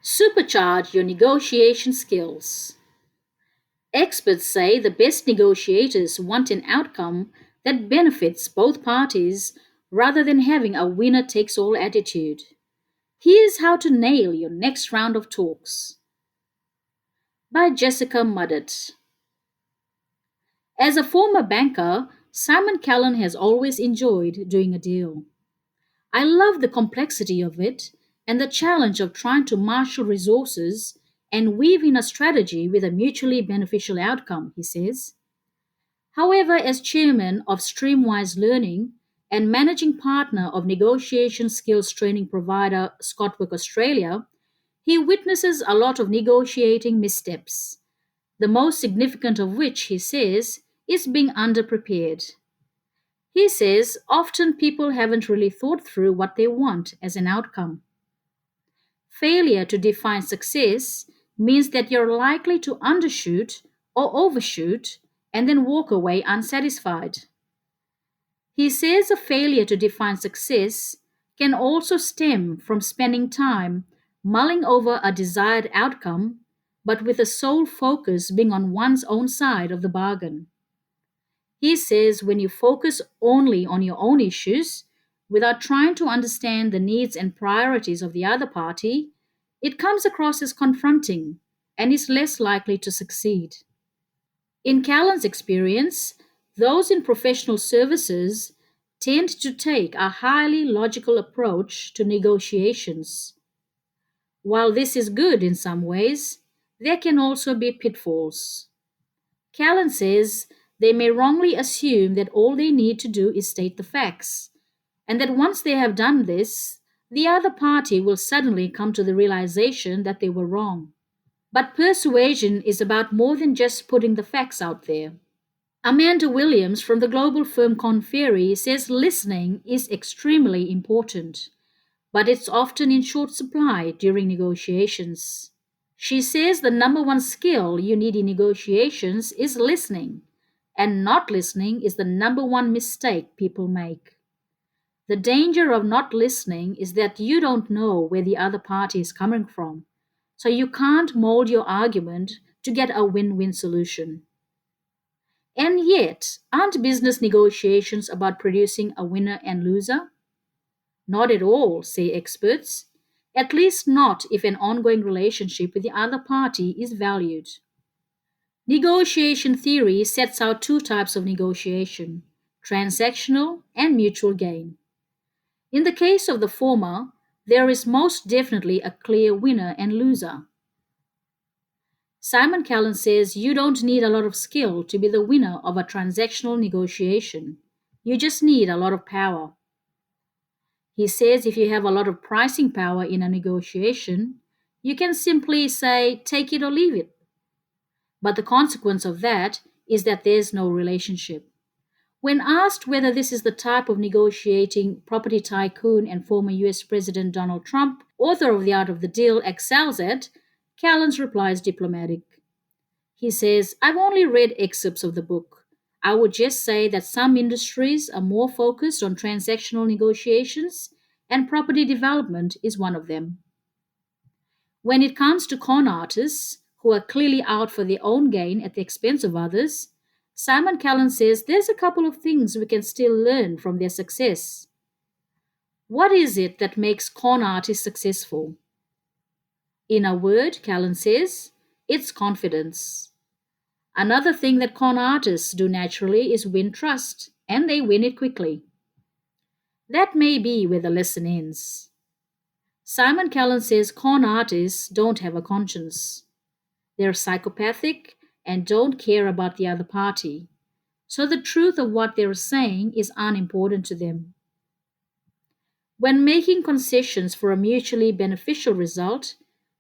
Supercharge your negotiation skills. Experts say the best negotiators want an outcome that benefits both parties rather than having a winner takes all attitude. Here's how to nail your next round of talks. By Jessica Muddett. As a former banker, Simon Callan has always enjoyed doing a deal. I love the complexity of it and the challenge of trying to marshal resources and weave in a strategy with a mutually beneficial outcome, he says. However, as chairman of Streamwise Learning and managing partner of negotiation skills training provider Scottwork Australia, he witnesses a lot of negotiating missteps, the most significant of which, he says, is being underprepared. He says often people haven't really thought through what they want as an outcome. Failure to define success means that you're likely to undershoot or overshoot and then walk away unsatisfied. He says a failure to define success can also stem from spending time mulling over a desired outcome, but with the sole focus being on one's own side of the bargain. He says when you focus only on your own issues without trying to understand the needs and priorities of the other party, it comes across as confronting and is less likely to succeed. In Callan's experience, those in professional services tend to take a highly logical approach to negotiations. While this is good in some ways, there can also be pitfalls. Callan says they may wrongly assume that all they need to do is state the facts, and that once they have done this, the other party will suddenly come to the realization that they were wrong. But persuasion is about more than just putting the facts out there. Amanda Williams from the global firm Conferry says listening is extremely important, but it's often in short supply during negotiations. She says the number one skill you need in negotiations is listening, and not listening is the number one mistake people make. The danger of not listening is that you don't know where the other party is coming from, so you can't mold your argument to get a win win solution. And yet, aren't business negotiations about producing a winner and loser? Not at all, say experts, at least not if an ongoing relationship with the other party is valued. Negotiation theory sets out two types of negotiation: transactional and mutual gain. In the case of the former, there is most definitely a clear winner and loser. Simon Callan says you don't need a lot of skill to be the winner of a transactional negotiation. You just need a lot of power. He says if you have a lot of pricing power in a negotiation, you can simply say, take it or leave it. But the consequence of that is that there's no relationship. When asked whether this is the type of negotiating property tycoon and former US President Donald Trump, author of The Art of the Deal, excels at, Callan's reply is diplomatic. He says, I've only read excerpts of the book. I would just say that some industries are more focused on transactional negotiations, and property development is one of them. When it comes to con artists, who are clearly out for their own gain at the expense of others, Simon Callan says there's a couple of things we can still learn from their success. What is it that makes con artists successful? In a word, Callan says, it's confidence. Another thing that con artists do naturally is win trust, and they win it quickly. That may be where the lesson ends. Simon Callan says con artists don't have a conscience. They're psychopathic and don't care about the other party, so the truth of what they're saying is unimportant to them. When making concessions for a mutually beneficial result,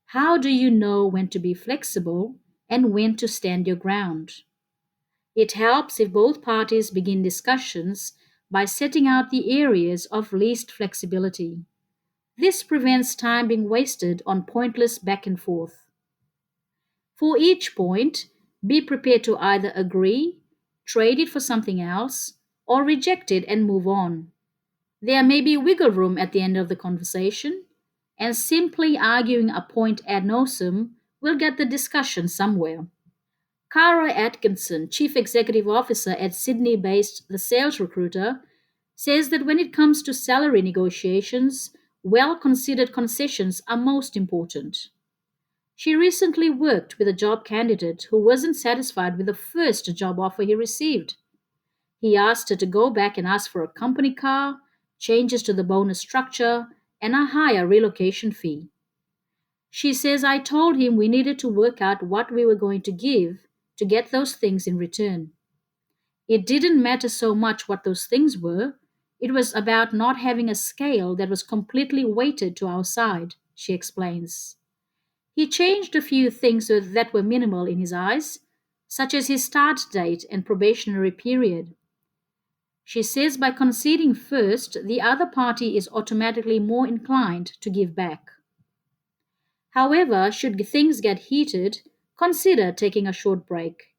how do you know when to be flexible and when to stand your ground? It helps if both parties begin discussions by setting out the areas of least flexibility. This prevents time being wasted on pointless back and forth. For each point, be prepared to either agree, trade it for something else, or reject it and move on. There may be wiggle room at the end of the conversation, and simply arguing a point ad nauseum will get the discussion somewhere. Cara Atkinson, Chief Executive Officer at Sydney based The Sales Recruiter, says that when it comes to salary negotiations, well considered concessions are most important. She recently worked with a job candidate who wasn't satisfied with the first job offer he received. He asked her to go back and ask for a company car, changes to the bonus structure, and a higher relocation fee. She says, I told him we needed to work out what we were going to give to get those things in return. It didn't matter so much what those things were, it was about not having a scale that was completely weighted to our side, she explains. He changed a few things that were minimal in his eyes, such as his start date and probationary period. She says by conceding first, the other party is automatically more inclined to give back. However, should things get heated, consider taking a short break.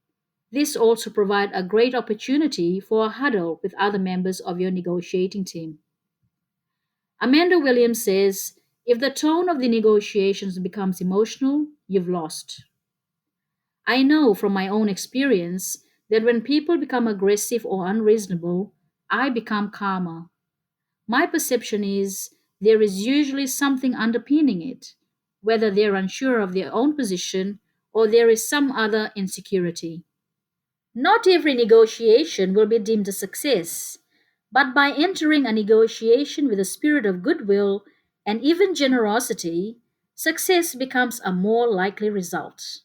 This also provides a great opportunity for a huddle with other members of your negotiating team. Amanda Williams says, if the tone of the negotiations becomes emotional, you've lost. I know from my own experience that when people become aggressive or unreasonable, I become calmer. My perception is there is usually something underpinning it, whether they're unsure of their own position or there is some other insecurity. Not every negotiation will be deemed a success, but by entering a negotiation with a spirit of goodwill and even generosity, success becomes a more likely result.